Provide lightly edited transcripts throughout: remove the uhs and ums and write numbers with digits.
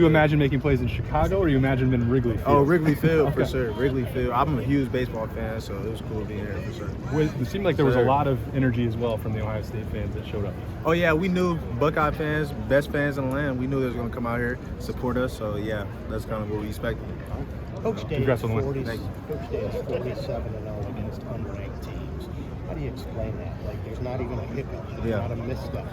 You imagine making plays in Chicago, or you imagine them in Wrigley Field? Oh, Wrigley Field for sure. Wrigley Field. I'm a huge baseball fan, so it was cool being here for sure. It seemed like there was a lot of energy as well from the Ohio State fans that showed up. Oh yeah, we knew Buckeye fans, best fans in the land. We knew they was going to come out here, support us. So yeah, that's kind of what we expected. Coach Day Congrats is on the win. 40, Coach Day is 47-0 against unranked teams. How do you explain that? Like, there's not even a hiccup, there's not a misstep.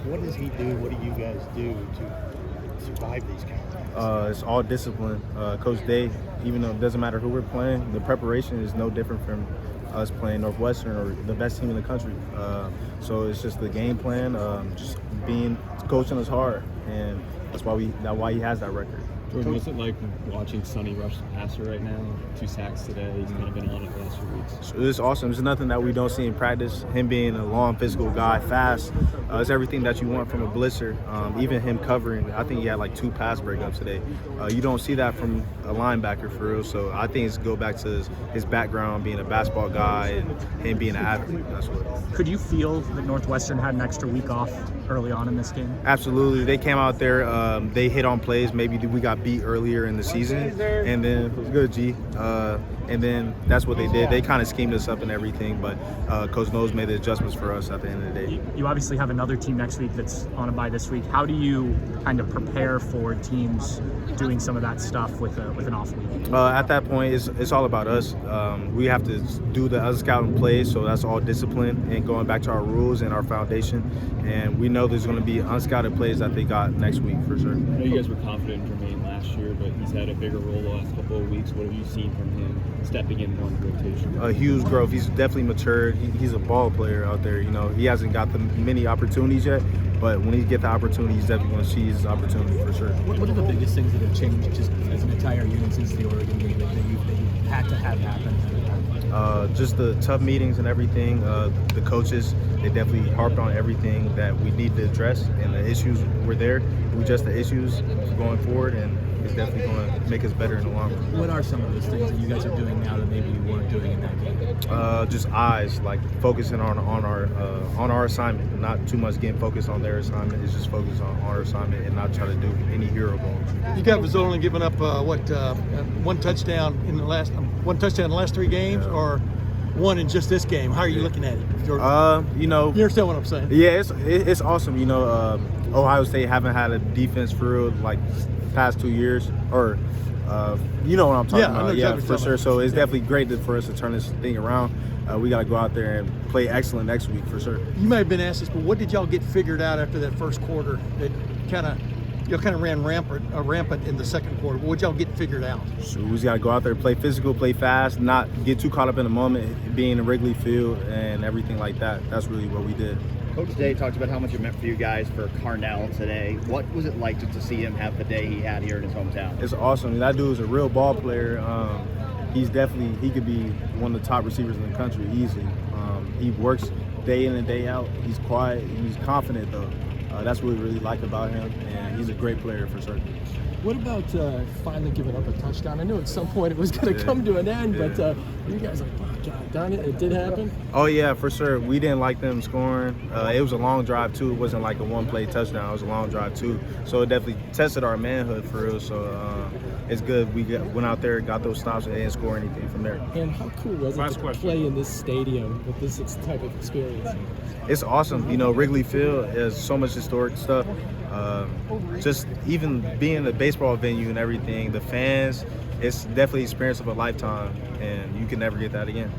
What does he do? What do you guys do to survive these kind of things? It's all discipline. Coach Day, even though it doesn't matter who we're playing, the preparation is no different from us playing Northwestern or the best team in the country. So it's just the game plan, just coaching us hard, and that's why he has that record. Jordan, what's it like watching Sonny rush the passer right now? 2 sacks today. He's kind of been on it the last few weeks. It's awesome. It's nothing that we don't see in practice. Him being a long, physical guy, fast, it's everything that you want from a blitzer. Even him covering, I think he had like 2 pass breakups today. You don't see that from a linebacker for real. So I think it's go back to his background, being a basketball guy and him being an athlete. That's what. Could you feel that Northwestern had an extra week off early on in this game? Absolutely. They came out there, they hit on plays. Maybe we got beat earlier in the season, and then it was good, G. And then that's what they did. They kind of schemed us up and everything, but Coach Knowles made the adjustments for us at the end of the day. You obviously have another team next week that's on a bye this week. How do you kind of prepare for teams doing some of that stuff with an off week? At that point, it's all about us. We have to do the unscouting plays, so that's all discipline and going back to our rules and our foundation. And we know there's going to be unscouted plays that they got next week for sure. I know you guys were confident in Jermaine last year, but he's had a bigger role the last couple of weeks. What have you seen from him stepping in more in the rotation? A huge growth. He's definitely matured. He's a ball player out there. You know, he hasn't got the many opportunities yet, but when he gets the opportunity, he's definitely going to seize his opportunity for sure. What are the biggest things that have changed just as an entire unit since the Oregon game that you had to have happen? Just the tough meetings and everything. The coaches, they definitely harped on everything that we need to address, and the issues were there. We addressed the issues going forward, and it's definitely going to make us better in the long run. What are some of those things that you guys are doing now that maybe you weren't doing in that game? Just eyes, like focusing on our assignment, not too much getting focused on their assignment. It's just focus on our assignment and not try to do any hero ball. You guys have only given up one touchdown in the last 3 games, or one in just this game. How are you looking at it, Jordan? You understand what I'm saying? Yeah, it's awesome. You know, Ohio State haven't had a defense for real like past 2 years, or you know what I'm talking about. Yeah, for sure. So it's definitely great for us to turn this thing around. We got to go out there and play excellent next week for sure. You may have been asked this, but what did y'all get figured out after that first quarter that kind of ran rampant in the second quarter? What y'all get figured out? So we just got to go out there, play physical, play fast, not get too caught up in the moment, being in Wrigley Field and everything like that. That's really what we did. Coach Day talked about how much it meant for you guys for Carnell today. What was it like just to see him have the day he had here in his hometown? It's awesome. That dude is a real ball player. He could be one of the top receivers in the country easily. He works day in and day out. He's quiet. He's confident though. That's what we really like about him, and he's a great player for certain. What about finally giving up a touchdown? I knew at some point it was going to come to an end, but you guys are like, oh, God darn it, it did happen? Oh, yeah, for sure. We didn't like them scoring. It was a long drive, too. It wasn't like a one-play touchdown. It was a long drive, too. So it definitely tested our manhood for real. So it's good. We went out there, got those stops, and didn't score anything from there. And how cool was it to play in this stadium with this type of experience? It's awesome. You know, Wrigley Field has so much historic stuff. Just even being a baseball venue and everything, the fans, it's definitely an experience of a lifetime, and you can never get that again.